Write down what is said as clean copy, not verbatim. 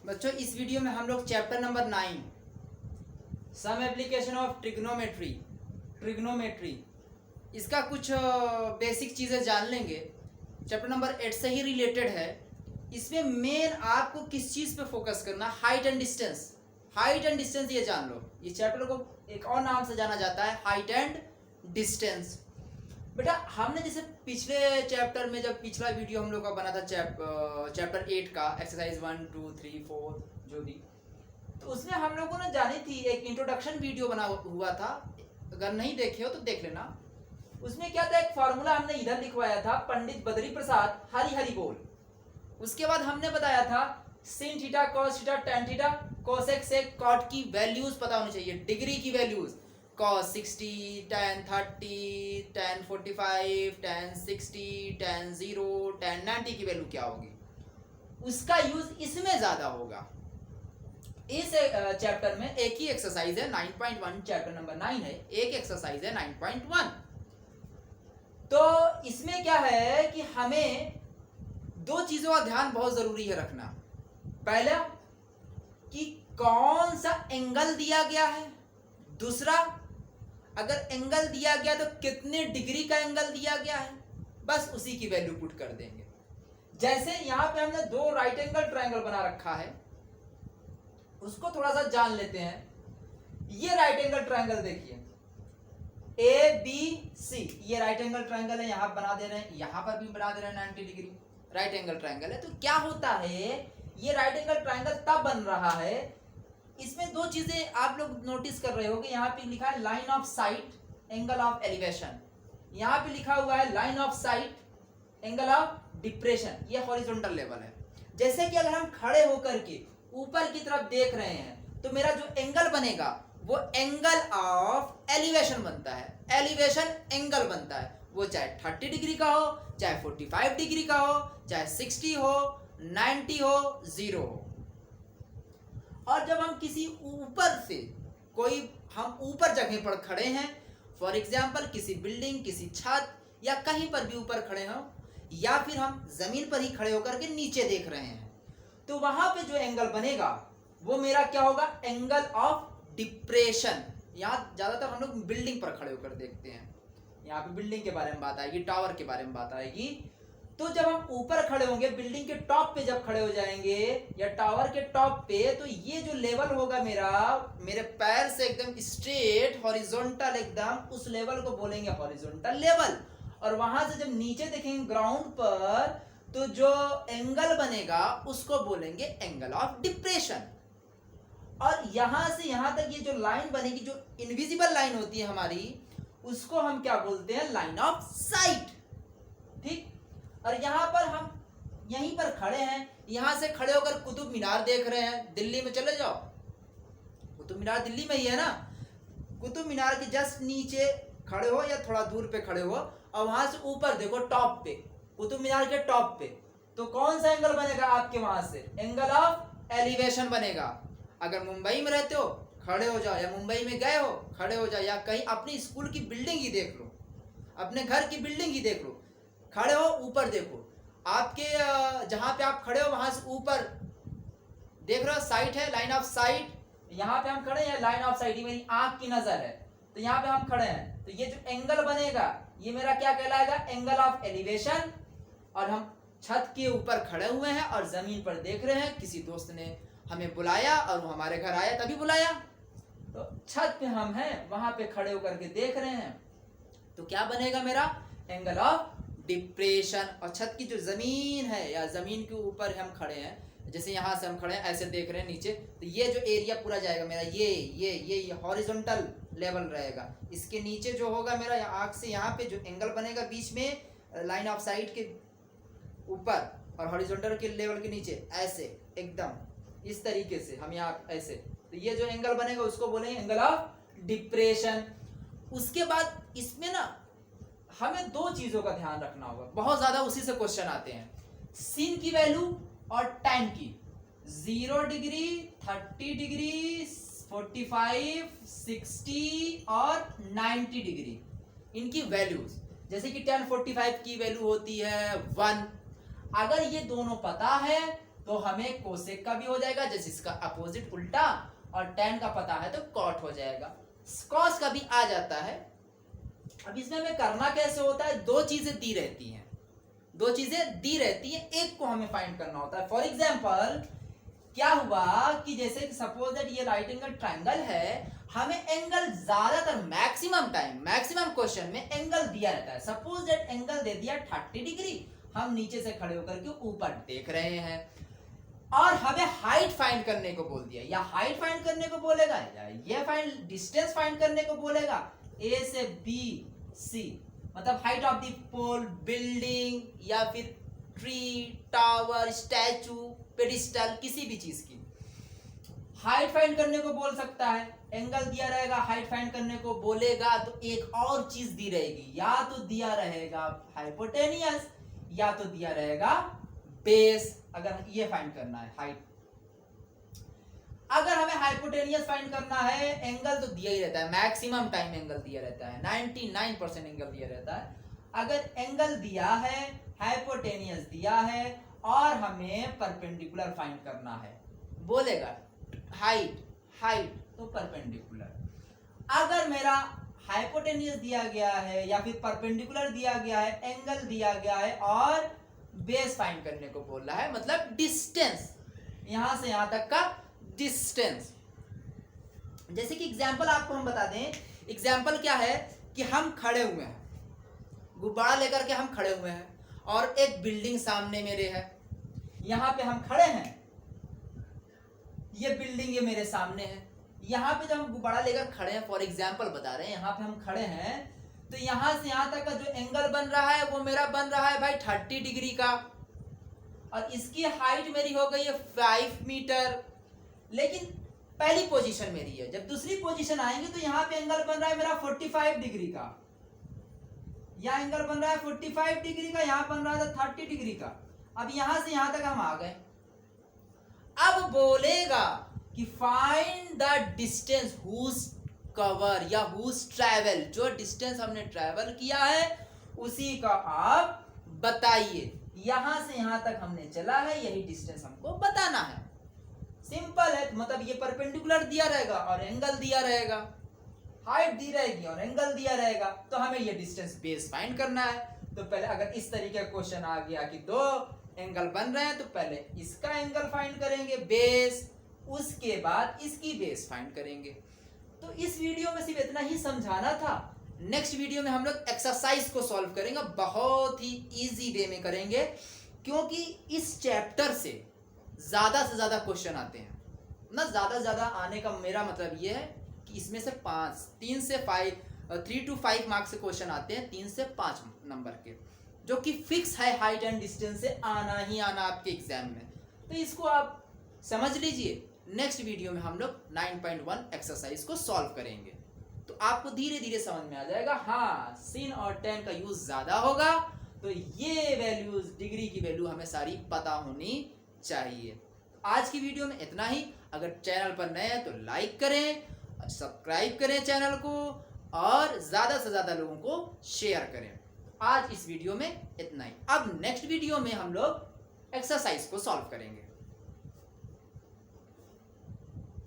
बच्चों इस वीडियो में हम लोग chapter number 9 some application of trigonometry इसका कुछ बेसिक चीज़ें जान लेंगे। चैप्टर नंबर 8 से ही रिलेटेड है। इसमें मेन आपको किस चीज़ पे फोकस करना, height and distance. Height and distance ये जान लो। ये चैप्टर को एक और नाम से जाना जाता है हाइट एंड डिस्टेंस। बेटा हमने जैसे पिछले चैप्टर में जब पिछला वीडियो हम लोग का बना था चैप्टर 8 का एक्सरसाइज 1 2 3 4 जो भी, तो उसमें हम लोगों ने जानी थी एक इंट्रोडक्शन वीडियो बना हुआ था। अगर नहीं देखे हो तो देख लेना। उसमें क्या था, एक फॉर्मूला हमने इधर लिखवाया था, पंडित बद्री प्रसाद हरी हरी बोल। उसके बाद हमने बताया था sin theta cos theta tan theta cosec sec cot की वैल्यूज पता होनी चाहिए, डिग्री की values cos 60 tan 30 tan 45 tan 60 tan 0 tan 90 की वैल्यू क्या होगी, उसका यूज इसमें ज्यादा होगा। इस चैप्टर में एक ही एक्सरसाइज है 9.1, चैप्टर नंबर 9 है, एक एक्सरसाइज है 9.1। तो इसमें क्या है कि हमें दो चीजों का ध्यान बहुत जरूरी है रखना। पहला कि कौन सा एंगल दिया गया है, दूसरा अगर एंगल दिया गया तो कितने डिग्री का एंगल दिया गया है, बस उसी की वैल्यू पुट कर देंगे। जैसे यहां पे हमने दो राइट एंगल ट्रायंगल बना रखा है, उसको थोड़ा सा जान लेते हैं। ये राइट एंगल ट्रायंगल देखिए ABC, ये राइट एंगल ट्रायंगल है, यहां बना दे रहे हैं, यहां पर भी बना दे रहे हैं 90 डिग्री राइट एंगल ट्रायंगल है। तो क्या होता है, ये राइट एंगल ट्रायंगल तब बन रहा है, इसमें दो चीजें आप लोग नोटिस कर रहे होंगे। यहाँ पे लिखा है line of site angle of elevation, यहाँ पे लिखा हुआ है line of site angle of depression, ये हॉरिजॉन्टल लेवल है। जैसे कि अगर हम खड़े होकर के ऊपर की तरफ देख रहे हैं तो मेरा जो एंगल बनेगा वो एंगल ऑफ एलिवेशन बनता है, एलिवेशन एंगल बनता है। वो चाहे 30 डिग्री का हो, चाहे 45 डिग्री का हो, चाहे 60 हो, 90 हो, 0 हो। और जब हम किसी ऊपर से हम ऊपर जगह पर खड़े हैं, फॉर एग्जाम्पल किसी बिल्डिंग, किसी छत या कहीं पर भी ऊपर खड़े हो, या फिर हम जमीन पर ही खड़े होकर के नीचे देख रहे हैं, तो वहां पे जो एंगल बनेगा वो मेरा क्या होगा, एंगल ऑफ डिप्रेशन। यहाँ ज्यादातर हम लोग बिल्डिंग पर खड़े होकर देखते हैं, यहाँ पे बिल्डिंग के बारे में बात आएगी, टावर के बारे में बात आएगी। तो जब हम ऊपर खड़े होंगे, बिल्डिंग के टॉप पे जब खड़े हो जाएंगे या टावर के टॉप पे, तो ये जो लेवल होगा मेरे पैर से एकदम स्ट्रेट हॉरिजॉन्टल एकदम, उस लेवल को बोलेंगे हॉरिजॉन्टल लेवल। और वहां से जब नीचे देखेंगे ग्राउंड पर, तो जो एंगल बनेगा उसको बोलेंगे एंगल ऑफ डिप्रेशन। और यहां से यहां तक ये जो लाइन बनेगी, जो इनविजिबल लाइन होती है हमारी, उसको हम क्या बोलते हैं, लाइन ऑफ साइट। ठीक। और यहां पर हम यहीं पर खड़े हैं, यहां से खड़े होकर कुतुब मीनार देख रहे हैं। दिल्ली में चले जाओ, कुतुब मीनार दिल्ली में ही है ना, कुतुब मीनार के जस्ट नीचे खड़े हो या थोड़ा दूर पे खड़े हो, और वहां से ऊपर देखो टॉप पे, कुतुब मीनार के टॉप पे, तो कौन सा एंगल बनेगा आपके, वहां से एंगल ऑफ एलिवेशन बनेगा। अगर मुंबई में रहते हो खड़े हो जाओ, या मुंबई में गए हो खड़े हो जाओ, या कहीं अपनी स्कूल की बिल्डिंग ही देख लो, अपने घर की बिल्डिंग ही देख लो, खड़े हो ऊपर देखो, आपके जहां पे आप खड़े हो वहां से ऊपर देख रहे हो, साइट है, लाइन ऑफ साइट। यहाँ पे हम खड़े हैं, लाइन ऑफ साइट, ये मेरी आंख की नजर है, तो यहाँ पे हम खड़े हैं, तो ये जो एंगल बनेगा ये मेरा क्या कहलाएगा, एंगल ऑफ एलिवेशन। और हम छत के ऊपर खड़े हुए हैं और जमीन पर देख रहे हैं, किसी दोस्त ने हमें बुलाया और वो हमारे घर आया तभी बुलाया, तो छत पे हम हैं, वहां पे खड़े होकर के देख रहे हैं, तो क्या बनेगा मेरा, एंगल ऑफ डिप्रेशन। और छत की जो जमीन है या जमीन के ऊपर हम खड़े हैं, जैसे यहाँ से हम खड़े हैं ऐसे देख रहे हैं नीचे, तो ये जो एरिया पूरा जाएगा मेरा, ये हॉरिजॉन्टल लेवल रहेगा। इसके नीचे जो होगा मेरा आंख से यहाँ पे जो एंगल बनेगा बीच में लाइन ऑफ साइट के ऊपर और हॉरिजॉन्टल के लेवल के नीचे, ऐसे एकदम इस तरीके से हम यहाँ ऐसे, तो ये जो एंगल बनेगा उसको बोलेंगे एंगल ऑफ डिप्रेशन। उसके बाद इसमें ना हमें दो चीजों का ध्यान रखना होगा, बहुत ज्यादा उसी से क्वेश्चन आते हैं, sin की वैल्यू और tan की। 0 डिग्री, 30 डिग्री, 45, 60 और 90 डिग्री, इनकी वैल्यूज, जैसे कि tan 45 की वैल्यू होती है 1। अगर ये दोनों पता है तो तो हमें कोसेक का भी हो जाएगा, जैसे इसका अपोजिट उल्टा, और tan का पता है तो कॉट हो जाएगा, cos का भी आ जाता है। अब इसमें हमें करना कैसे होता है, दो चीजें दी रहती हैं, एक को हमें फाइंड करना होता है। फॉर एग्जाम्पल क्या हुआ कि जैसे सपोज दैट ये राइट एंगल ट्रायंगल है, हमें एंगल ज्यादातर मैक्सिमम क्वेश्चन में एंगल दिया रहता है। सपोज दैट एंगल दे दिया 30 डिग्री, हम नीचे से खड़े होकर के ऊपर देख रहे हैं, और हमें हाइट फाइंड करने को बोल दिया, या हाइट फाइंड करने को बोलेगा, या ये डिस्टेंस फाइंड करने को बोलेगा, ए से बी सी, मतलब height of the pole, building, या फिर ट्री, टावर, स्टैचू, पेडिस्टल, किसी भी चीज की हाइट फाइंड करने को बोल सकता है। एंगल दिया रहेगा, हाइट फाइंड करने को बोलेगा तो एक और चीज दी रहेगी, या तो दिया रहेगा हाइपोटेनियस, या तो दिया रहेगा बेस, अगर ये फाइंड करना है हाइट। अगर हमें हाइपोटेनियस फाइंड करना है, एंगल तो दिया ही रहता है, मैक्सिमम टाइम एंगल दिया रहता है, 99% एंगल दिया रहता है। अगर एंगल दिया है, हाइपोटेनियस दिया है, और हमें परपेंडिकुलर फाइंड करना है, बोलेगा हाइट तो परपेंडिकुलर। अगर मेरा हाइपोटेनियस दिया गया है या फिर परपेंडिकुलर दिया गया है, एंगल दिया गया है, और बेस फाइंड करने को बोल रहा है, मतलब डिस्टेंस, यहां से यहां तक का डिस्टेंस। जैसे कि एग्जाम्पल आपको हम बता दें, एग्जाम्पल क्या है कि हम खड़े हुए हैं, गुब्बारा लेकर के हम खड़े हुए हैं, और एक बिल्डिंग सामने मेरे है, यहां पे हम खड़े हैं, ये बिल्डिंग ये मेरे सामने है, यहाँ पे जब हम गुब्बारा लेकर खड़े हैं, फॉर एग्जाम्पल बता रहे हैं, यहाँ पे हम खड़े हैं, तो यहाँ से यहाँ तक का जो एंगल बन रहा है वो मेरा बन रहा है भाई 30 डिग्री का, और इसकी हाइट मेरी हो गई है 5 मीटर। लेकिन पहली पोजीशन मेरी है, जब दूसरी पोजीशन आएंगे तो यहाँ पे एंगल बन रहा है मेरा 45 डिग्री का, यहाँ एंगल बन रहा है 45 डिग्री का, यहाँ बन रहा है 30 डिग्री का। अब यहाँ से यहाँ तक हम आ गए, अब बोलेगा कि find the distance whose cover या हुज ट्रैवल, जो डिस्टेंस हमने ट्रैवल किया है उसी का आप बताइए, यहां से यहां तक हमने चला है, यही डिस्टेंस हमको बताना है। सिंपल है, मतलब ये परपेंडिकुलर दिया रहेगा और एंगल दिया रहेगा, हाइट दी रहेगी और एंगल दिया रहेगा, तो हमें ये डिस्टेंस बेस फाइंड करना है। तो पहले अगर इस तरीके का क्वेश्चन आ गया कि दो एंगल बन रहे हैं, तो पहले इसका एंगल फाइंड करेंगे बेस, उसके बाद इसकी बेस फाइंड करेंगे। तो इस वीडियो में सिर्फ इतना ही समझाना था। नेक्स्ट वीडियो में हम लोग एक्सरसाइज को सॉल्व करेंगे, बहुत ही इजी वे में करेंगे, क्योंकि इस चैप्टर से ज्यादा क्वेश्चन आते हैं ना। ज्यादा आने का मेरा मतलब ये है कि इसमें से 3 to 5 मार्क्स से क्वेश्चन आते हैं, 3 से 5 नंबर के, जो कि फिक्स है, हाइट एंड डिस्टेंस से आना ही आना आपके एग्जाम में। तो इसको आप समझ लीजिए। नेक्स्ट वीडियो में हम लोग 9.1 एक्सरसाइज को सॉल्व करेंगे, तो आपको धीरे धीरे समझ में आ जाएगा। हाँ, sin और tan का यूज ज्यादा होगा, तो ये वैल्यूज, डिग्री की वैल्यू हमें सारी पता होनी चाहिए। आज की वीडियो में इतना ही। अगर चैनल पर नए हैं तो लाइक करें, सब्सक्राइब करें चैनल को, और ज्यादा से ज्यादा लोगों को शेयर करें। आज इस वीडियो में इतना ही। अब नेक्स्ट वीडियो में हम लोग एक्सरसाइज को सॉल्व करेंगे।